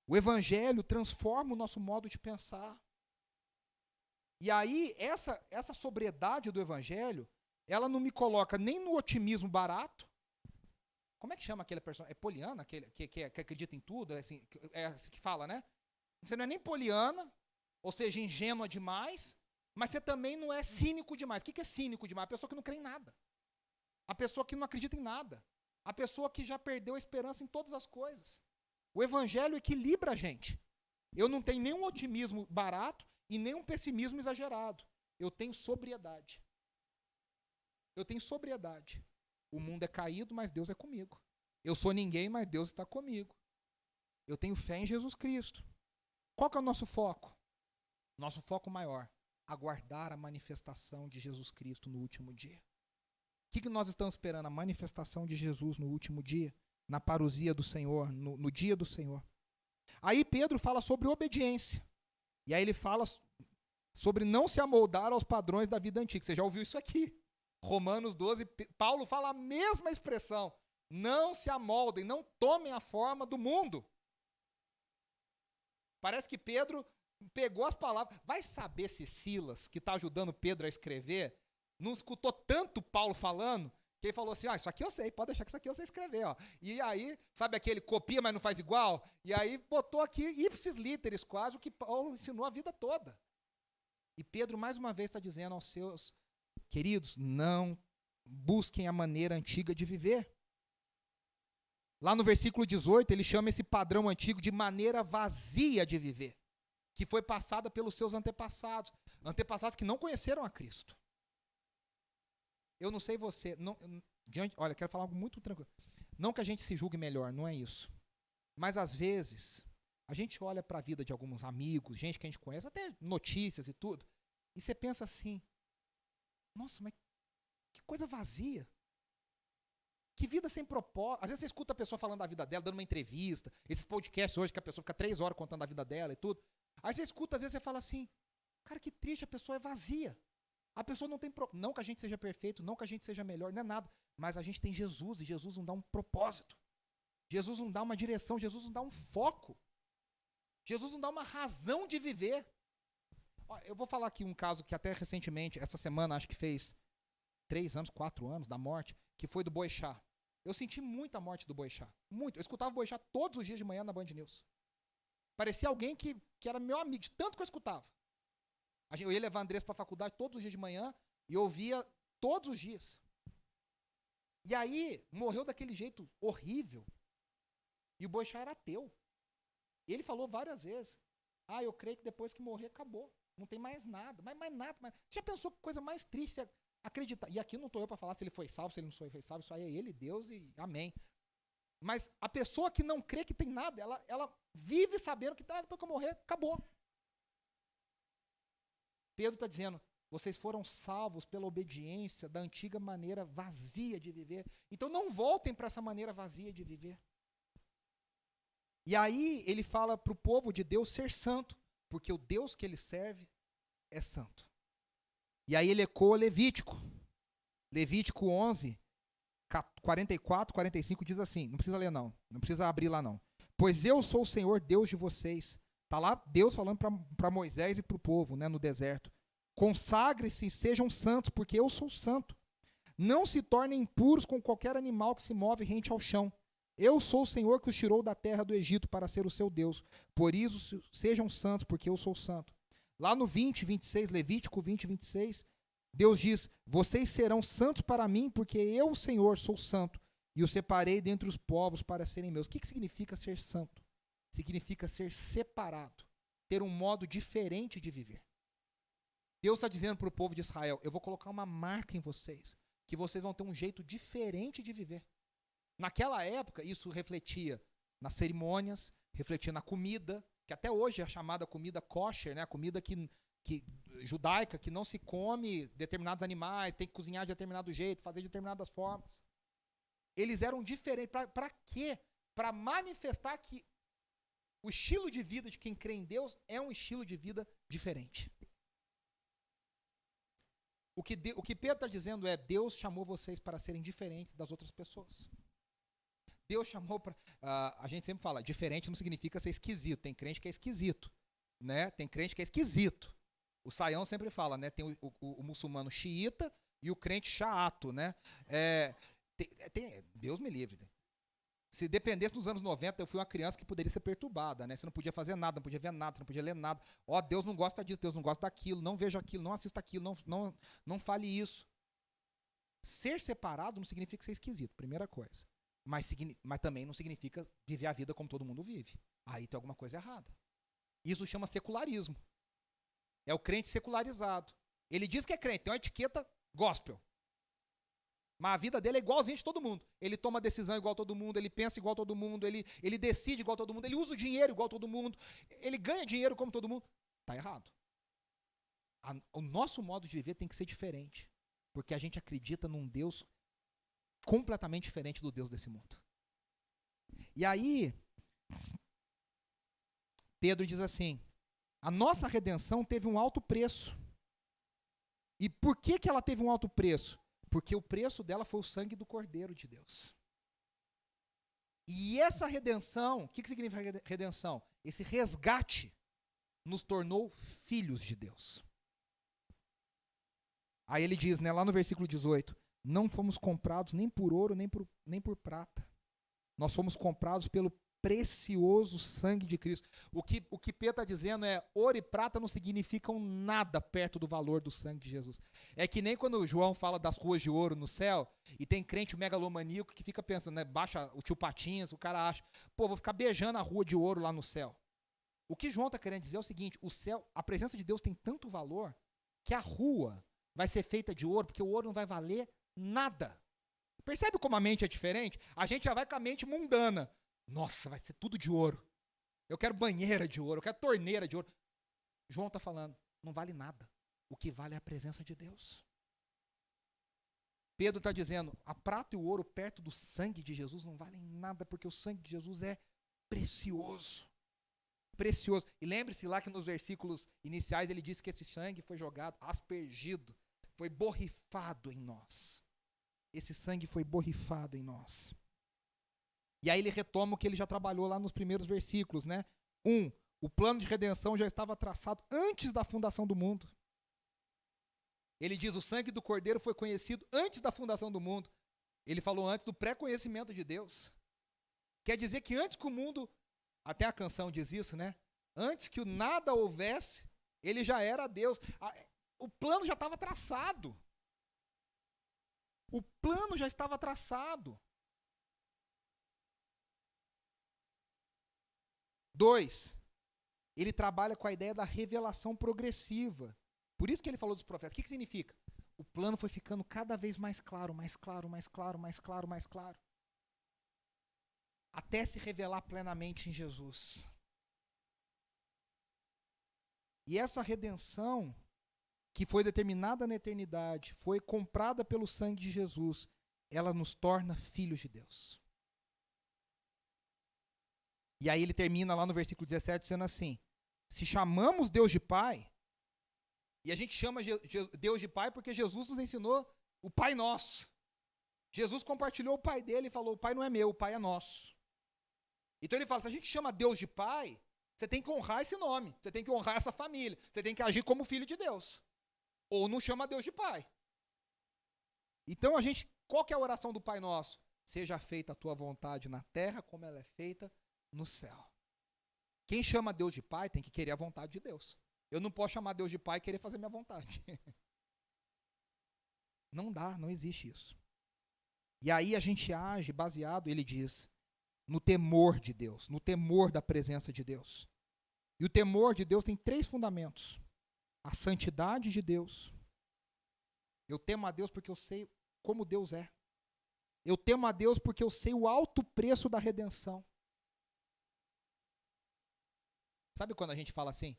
S1: O Evangelho transforma o nosso modo de pensar. E aí, essa sobriedade do Evangelho, ela não me coloca nem no otimismo barato. Como é que chama aquele personagem? É poliana, aquele que acredita em tudo? É assim que fala, né? Você não é nem poliana, ou seja, ingênua demais, mas você também não é cínico demais. O que é cínico demais? A pessoa que não crê em nada. A pessoa que não acredita em nada. A pessoa que já perdeu a esperança em todas as coisas. O Evangelho equilibra a gente. Eu não tenho nenhum otimismo barato e nenhum pessimismo exagerado. Eu tenho sobriedade. Eu tenho sobriedade. O mundo é caído, mas Deus é comigo. Eu sou ninguém, mas Deus está comigo. Eu tenho fé em Jesus Cristo. Qual que é o nosso foco? Nosso foco maior, aguardar a manifestação de Jesus Cristo no último dia. O que nós estamos esperando? A manifestação de Jesus no último dia, na parousia do Senhor, no dia do Senhor. Aí Pedro fala sobre obediência. E aí ele fala sobre não se amoldar aos padrões da vida antiga. Você já ouviu isso aqui. Romanos 12, Paulo fala a mesma expressão. Não se amoldem, não tomem a forma do mundo. Parece que Pedro pegou as palavras. Vai saber se Silas, que está ajudando Pedro a escrever, não escutou tanto Paulo falando, que ele falou assim, isso aqui eu sei, pode deixar que isso aqui eu sei escrever. Ó. E aí, sabe aquele copia, mas não faz igual? E aí botou aqui ipsis literis, quase o que Paulo ensinou a vida toda. E Pedro, mais uma vez, está dizendo aos seus queridos, não busquem a maneira antiga de viver. Lá no versículo 18, ele chama esse padrão antigo de maneira vazia de viver, que foi passada pelos seus antepassados, antepassados que não conheceram a Cristo. Eu não sei você, olha, quero falar algo muito tranquilo. Não que a gente se julgue melhor, não é isso. Mas às vezes, a gente olha para a vida de alguns amigos, gente que a gente conhece, até notícias e tudo, e você pensa assim, nossa, mas que coisa vazia. Que vida sem propósito. Às vezes você escuta a pessoa falando da vida dela, dando uma entrevista, esses podcasts hoje que a pessoa fica 3 horas contando a vida dela e tudo. Aí você escuta, às vezes você fala assim, cara, que triste, a pessoa é vazia. A pessoa não tem propósito. Não que a gente seja perfeito, não que a gente seja melhor, não é nada. Mas a gente tem Jesus, e Jesus não dá um propósito. Jesus não dá uma direção, Jesus não dá um foco. Jesus não dá uma razão de viver. Eu vou falar aqui um caso que até recentemente, essa semana, acho que fez 3 anos, 4 anos da morte, que foi do Boechat. Eu senti muito a morte do Boechat. Muito. Eu escutava o Boechat todos os dias de manhã na Band News. Parecia alguém que era meu amigo, de tanto que eu escutava. Eu ia levar a Andressa para a faculdade todos os dias de manhã e eu ouvia todos os dias. E aí, morreu daquele jeito horrível. E o Boechat era ateu. E ele falou várias vezes, eu creio que depois que morrer, acabou. Não tem mais nada, mais nada. Você já pensou que coisa mais triste é acreditar? E aqui não estou eu para falar se ele foi salvo, se ele não foi salvo, isso aí é ele, Deus e amém. Mas a pessoa que não crê que tem nada, ela vive sabendo que depois que eu morrer, acabou. Pedro está dizendo, vocês foram salvos pela obediência da antiga maneira vazia de viver. Então não voltem para essa maneira vazia de viver. E aí ele fala para o povo de Deus ser santo, porque o Deus que ele serve é santo. E aí ele ecoa Levítico. Levítico 11, 44, 45 diz assim, não precisa ler não precisa abrir lá não. Pois eu sou o Senhor Deus de vocês. Está lá Deus falando para Moisés e para o povo, né, no deserto. Consagre-se e sejam santos, porque eu sou santo. Não se tornem impuros com qualquer animal que se move rente ao chão. Eu sou o Senhor que os tirou da terra do Egito para ser o seu Deus. Por isso sejam santos, porque eu sou santo. Lá no 20, 26, Levítico 20, 26, Deus diz, vocês serão santos para mim, porque eu, o Senhor, sou santo, e os separei dentre os povos para serem meus. O que significa ser santo? Significa ser separado, ter um modo diferente de viver. Deus está dizendo para o povo de Israel, eu vou colocar uma marca em vocês, que vocês vão ter um jeito diferente de viver. Naquela época, isso refletia nas cerimônias, refletia na comida, que até hoje é chamada comida kosher, né? A comida judaica, que não se come determinados animais, tem que cozinhar de determinado jeito, fazer de determinadas formas. Eles eram diferentes. Para quê? Para manifestar que o estilo de vida de quem crê em Deus é um estilo de vida diferente. O que Pedro está dizendo é, Deus chamou vocês para serem diferentes das outras pessoas. Deus chamou para... a gente sempre fala, diferente não significa ser esquisito. Tem crente que é esquisito, né? Tem crente que é esquisito. O Saião sempre fala, né? Tem o muçulmano xiita e o crente chato, né? Deus me livre. Se dependesse dos anos 90, eu fui uma criança que poderia ser perturbada, né? Você não podia fazer nada, não podia ver nada, você não podia ler nada. Deus não gosta disso, Deus não gosta daquilo, não veja aquilo, não assista aquilo, não fale isso. Ser separado não significa ser esquisito, primeira coisa. Mas também não significa viver a vida como todo mundo vive. Aí tem alguma coisa errada. Isso chama secularismo. É o crente secularizado. Ele diz que é crente, tem uma etiqueta gospel. Mas a vida dele é igualzinha de todo mundo. Ele toma decisão igual a todo mundo, ele pensa igual a todo mundo, ele decide igual a todo mundo, ele usa o dinheiro igual a todo mundo, ele ganha dinheiro como todo mundo. Está errado. O nosso modo de viver tem que ser diferente. Porque a gente acredita num Deus completamente diferente do Deus desse mundo. E aí, Pedro diz assim, a nossa redenção teve um alto preço. E por que ela teve um alto preço? Porque o preço dela foi o sangue do Cordeiro de Deus. E essa redenção, o que significa redenção? Esse resgate nos tornou filhos de Deus. Aí ele diz, né, lá no versículo 18, não fomos comprados nem por ouro, nem por prata. Nós fomos comprados pelo precioso sangue de Cristo. O que Pedro está dizendo é, ouro e prata não significam nada perto do valor do sangue de Jesus. É que nem quando o João fala das ruas de ouro no céu, e tem crente megalomaníaco que fica pensando, né, baixa o tio Patinhas, o cara acha, pô, vou ficar beijando a rua de ouro lá no céu. O que João está querendo dizer é o seguinte, o céu, a presença de Deus tem tanto valor, que a rua vai ser feita de ouro, porque o ouro não vai valer nada. Percebe como a mente é diferente? A gente já vai com a mente mundana. Nossa, vai ser tudo de ouro. Eu quero banheira de ouro, eu quero torneira de ouro. João está falando, não vale nada. O que vale é a presença de Deus. Pedro está dizendo, a prata e o ouro perto do sangue de Jesus não valem nada, porque o sangue de Jesus é precioso. Precioso. E lembre-se lá que nos versículos iniciais ele disse que esse sangue foi jogado, aspergido, foi borrifado em nós. Esse sangue foi borrifado em nós. E aí ele retoma o que ele já trabalhou lá nos primeiros versículos, né? 1. O plano de redenção já estava traçado antes da fundação do mundo. Ele diz, o sangue do Cordeiro foi conhecido antes da fundação do mundo. Ele falou antes do pré-conhecimento de Deus. Quer dizer que antes que o mundo, até a canção diz isso, né? Antes que o nada houvesse, ele já era Deus. O plano já estava traçado. O plano já estava traçado. 2, ele trabalha com a ideia da revelação progressiva. Por isso que ele falou dos profetas. O que significa? O plano foi ficando cada vez mais claro, mais claro, mais claro, mais claro, mais claro. Até se revelar plenamente em Jesus. E essa redenção, que foi determinada na eternidade, foi comprada pelo sangue de Jesus, ela nos torna filhos de Deus. E aí ele termina lá no versículo 17 dizendo assim, se chamamos Deus de Pai, e a gente chama Deus de Pai porque Jesus nos ensinou o Pai Nosso. Jesus compartilhou o Pai dele e falou, o Pai não é meu, o Pai é nosso. Então ele fala, se a gente chama Deus de Pai, você tem que honrar esse nome, você tem que honrar essa família, você tem que agir como filho de Deus. Ou não chama Deus de Pai. Então qual que é a oração do Pai Nosso? Seja feita a tua vontade na terra como ela é feita no céu. Quem chama Deus de Pai tem que querer a vontade de Deus. Eu não posso chamar Deus de Pai e querer fazer minha vontade. Não dá, não existe isso. E aí a gente age baseado, ele diz, no temor de Deus, no temor da presença de Deus. E o temor de Deus tem 3 fundamentos. A santidade de Deus. Eu temo a Deus porque eu sei como Deus é. Eu temo a Deus porque eu sei o alto preço da redenção. Sabe quando a gente fala assim?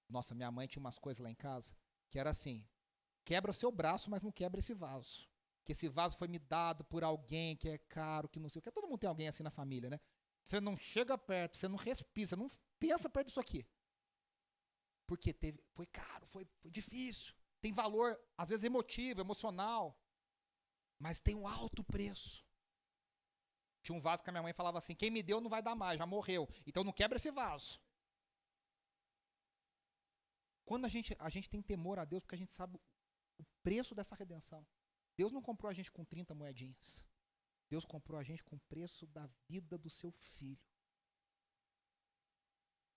S1: Nossa, minha mãe tinha umas coisas lá em casa, que era assim, quebra o seu braço, mas não quebra esse vaso. Que esse vaso foi me dado por alguém que é caro, que não sei o que. Todo mundo tem alguém assim na família, né? Você não chega perto, você não respira, você não pensa perto disso aqui. Porque foi caro, foi difícil. Tem valor, às vezes emotivo, emocional. Mas tem um alto preço. Tinha um vaso que a minha mãe falava assim, quem me deu não vai dar mais, já morreu. Então não quebra esse vaso. Quando a gente tem temor a Deus, porque a gente sabe o preço dessa redenção. Deus não comprou a gente com 30 moedinhas. Deus comprou a gente com o preço da vida do seu filho.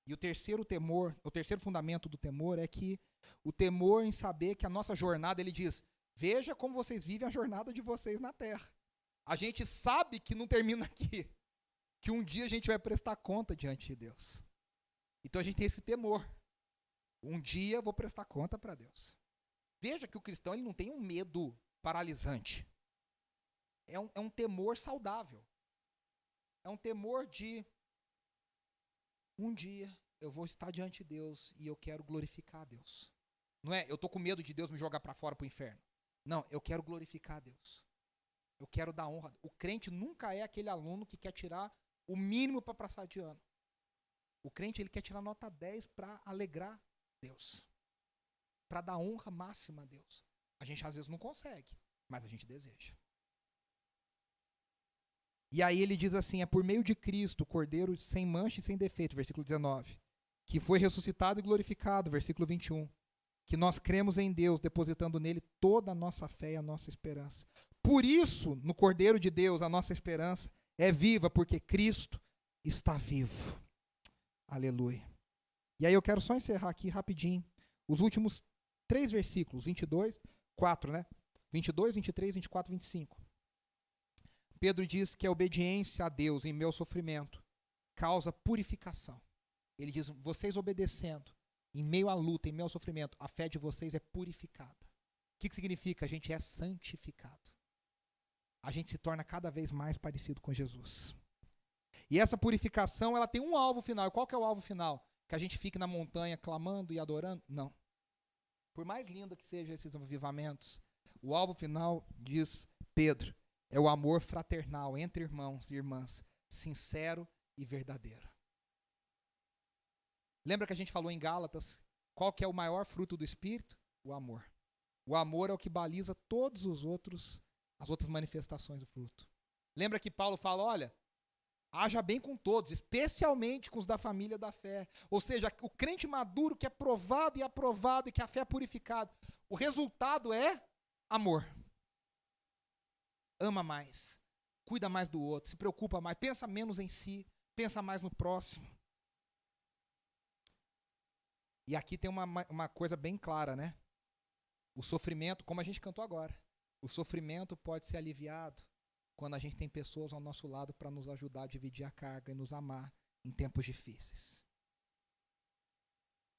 S1: E o terceiro fundamento do temor é que o temor em saber que a nossa jornada, ele diz, veja como vocês vivem a jornada de vocês na terra. A gente sabe que não termina aqui. Que um dia a gente vai prestar conta diante de Deus. Então a gente tem esse temor. Um dia eu vou prestar conta para Deus. Veja que o cristão ele não tem um medo paralisante. É um temor saudável. É um temor de um dia eu vou estar diante de Deus e eu quero glorificar a Deus. Não é, eu estou com medo de Deus me jogar para fora para o inferno. Não, eu quero glorificar a Deus. Eu quero dar honra. O crente nunca é aquele aluno que quer tirar o mínimo para passar de ano. O crente ele quer tirar nota 10 para alegrar Deus. Para dar honra máxima a Deus. A gente às vezes não consegue, mas a gente deseja. E aí ele diz assim, é por meio de Cristo, o Cordeiro sem mancha e sem defeito, versículo 19, que foi ressuscitado e glorificado, versículo 21, que nós cremos em Deus, depositando nele toda a nossa fé e a nossa esperança. Por isso, no Cordeiro de Deus, a nossa esperança é viva, porque Cristo está vivo. Aleluia. E aí eu quero só encerrar aqui rapidinho os últimos 3 versículos, 22, 4, né? 22, 23, 24, 25. Pedro diz que a obediência a Deus em meu sofrimento causa purificação. Ele diz, vocês obedecendo, em meio à luta, em meio ao sofrimento, a fé de vocês é purificada. O que significa? A gente é santificado. A gente se torna cada vez mais parecido com Jesus. E essa purificação, ela tem um alvo final. E qual que é o alvo final? Que a gente fique na montanha clamando e adorando? Não. Por mais linda que sejam esses avivamentos, o alvo final, diz Pedro, é o amor fraternal entre irmãos e irmãs, sincero e verdadeiro. Lembra que a gente falou em Gálatas, qual que é o maior fruto do Espírito? O amor. O amor é o que baliza todos as outras manifestações do fruto. Lembra que Paulo fala, olha, haja bem com todos, especialmente com os da família da fé. Ou seja, o crente maduro que é provado e aprovado e que a fé é purificada. O resultado é amor. Ama mais, cuida mais do outro, se preocupa mais, pensa menos em si, pensa mais no próximo. E aqui tem uma coisa bem clara, né? O sofrimento, como a gente cantou agora, o sofrimento pode ser aliviado quando a gente tem pessoas ao nosso lado para nos ajudar a dividir a carga e nos amar em tempos difíceis.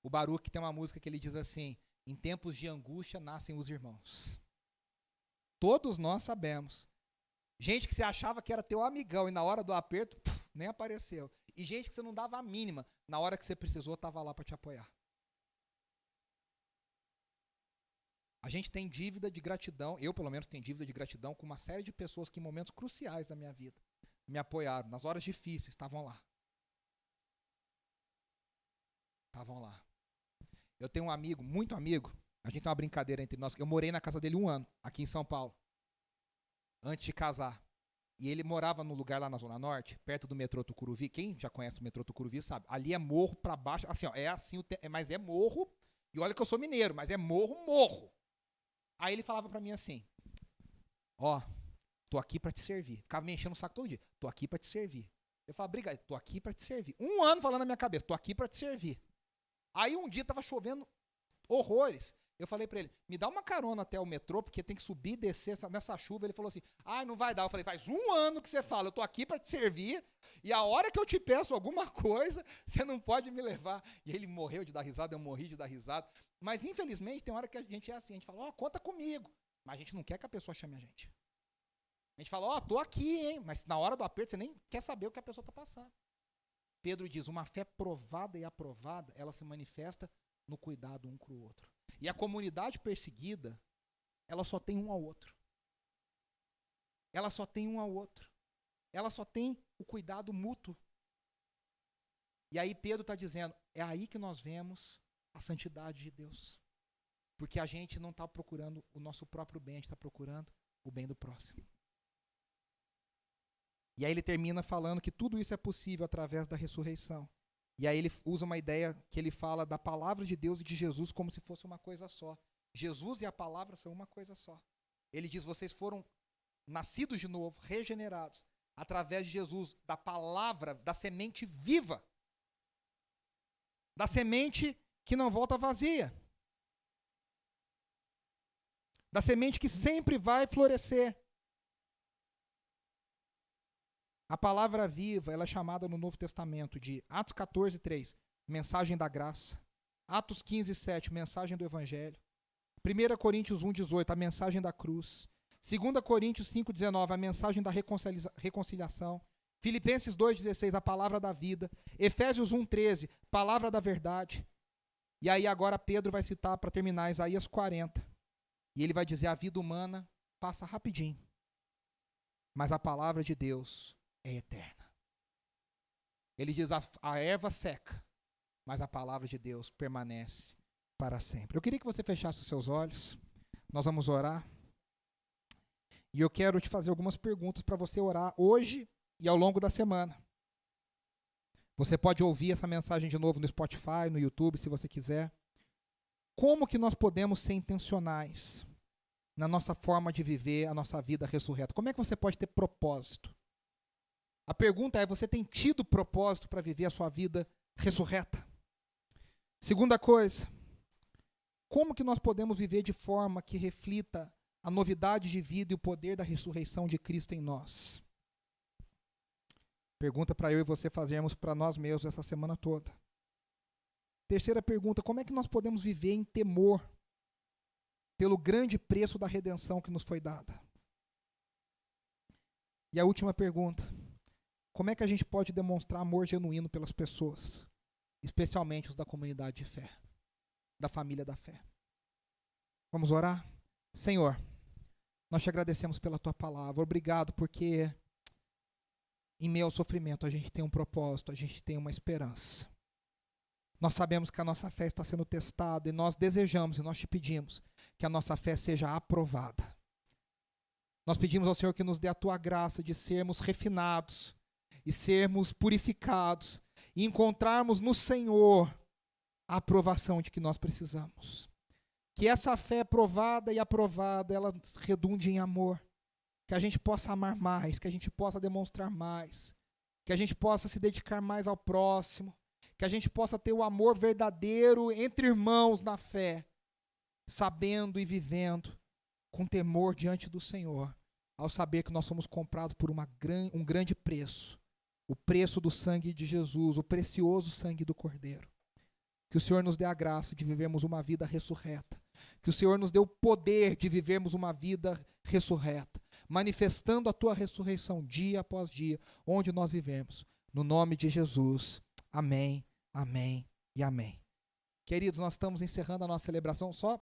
S1: O Baruch tem uma música que ele diz assim, em tempos de angústia nascem os irmãos. Todos nós sabemos. Gente que você achava que era teu amigão e na hora do aperto, nem apareceu. E gente que você não dava a mínima, na hora que você precisou, estava lá para te apoiar. A gente tem dívida de gratidão, eu pelo menos tenho dívida de gratidão com uma série de pessoas que em momentos cruciais da minha vida me apoiaram, nas horas difíceis, estavam lá. Estavam lá. Eu tenho um amigo, muito amigo, a gente tem uma brincadeira entre nós, eu morei na casa dele 1 ano, aqui em São Paulo, antes de casar. E ele morava num lugar lá na Zona Norte, perto do metrô Tucuruvi. Quem já conhece o metrô Tucuruvi sabe, ali é morro pra baixo, assim, ó, é assim, mas é morro, e olha que eu sou mineiro, mas é morro, morro. Aí ele falava pra mim assim, ó, tô aqui pra te servir. Ficava me enchendo o saco todo dia, tô aqui pra te servir. Eu falava, obrigado, tô aqui pra te servir. 1 ano falando na minha cabeça, tô aqui pra te servir. Aí um dia tava chovendo horrores. Eu falei pra ele, me dá uma carona até o metrô, porque tem que subir e descer nessa chuva. Ele falou assim, não vai dar. Eu falei, faz 1 ano que você fala, eu tô aqui pra te servir, e a hora que eu te peço alguma coisa, você não pode me levar. E ele morreu de dar risada, eu morri de dar risada. Mas infelizmente tem hora que a gente é assim, a gente fala, conta comigo. Mas a gente não quer que a pessoa chame a gente. A gente fala, tô aqui, hein? Mas na hora do aperto você nem quer saber o que a pessoa tá passando. Pedro diz, uma fé provada e aprovada, ela se manifesta no cuidado um com o outro. E a comunidade perseguida, ela só tem um ao outro. Ela só tem um ao outro. Ela só tem o cuidado mútuo. E aí Pedro está dizendo, é aí que nós vemos a santidade de Deus. Porque a gente não está procurando o nosso próprio bem, a gente está procurando o bem do próximo. E aí ele termina falando que tudo isso é possível através da ressurreição. E aí ele usa uma ideia que ele fala da palavra de Deus e de Jesus como se fosse uma coisa só. Jesus e a palavra são uma coisa só. Ele diz, vocês foram nascidos de novo, regenerados, através de Jesus, da palavra, da semente viva. Da semente que não volta vazia. Da semente que sempre vai florescer. A palavra viva, ela é chamada no Novo Testamento de Atos 14, 3, mensagem da graça. Atos 15, 7, mensagem do Evangelho. 1 Coríntios 1, 18, a mensagem da cruz. 2 Coríntios 5, 19, a mensagem da reconciliação. Filipenses 2, 16, a palavra da vida. Efésios 1, 13, palavra da verdade. E aí agora Pedro vai citar, para terminar, Isaías 40. E ele vai dizer, a vida humana passa rapidinho. Mas a palavra de Deus é eterna. Ele diz, a erva seca, mas a palavra de Deus permanece para sempre. Eu queria que você fechasse os seus olhos. Nós vamos orar. E eu quero te fazer algumas perguntas para você orar hoje e ao longo da semana. Você pode ouvir essa mensagem de novo no Spotify, no YouTube, se você quiser. Como que nós podemos ser intencionais na nossa forma de viver a nossa vida ressurreta? Como é que você pode ter propósito? A pergunta é: você tem tido propósito para viver a sua vida ressurreta? Segunda coisa, como que nós podemos viver de forma que reflita a novidade de vida e o poder da ressurreição de Cristo em nós? Pergunta para eu e você fazermos para nós mesmos essa semana toda. Terceira pergunta, como é que nós podemos viver em temor pelo grande preço da redenção que nos foi dada? E a última pergunta, como é que a gente pode demonstrar amor genuíno pelas pessoas, especialmente os da comunidade de fé, da família da fé? Vamos orar? Senhor, nós te agradecemos pela tua palavra. Obrigado porque em meio ao sofrimento a gente tem um propósito, a gente tem uma esperança. Nós sabemos que a nossa fé está sendo testada e nós desejamos e nós te pedimos que a nossa fé seja aprovada. Nós pedimos ao Senhor que nos dê a tua graça de sermos refinados e sermos purificados e encontrarmos no Senhor a aprovação de que nós precisamos. Que essa fé provada e aprovada, ela redunde em amor. Que a gente possa amar mais, que a gente possa demonstrar mais, que a gente possa se dedicar mais ao próximo, que a gente possa ter o amor verdadeiro entre irmãos na fé, sabendo e vivendo com temor diante do Senhor, ao saber que nós somos comprados por um grande preço, o preço do sangue de Jesus, o precioso sangue do Cordeiro. Que o Senhor nos dê a graça de vivermos uma vida ressurreta, que o Senhor nos dê o poder de vivermos uma vida ressurreta, manifestando a tua ressurreição dia após dia, onde nós vivemos. No nome de Jesus. Amém, amém e amém. Queridos, nós estamos encerrando a nossa celebração. Só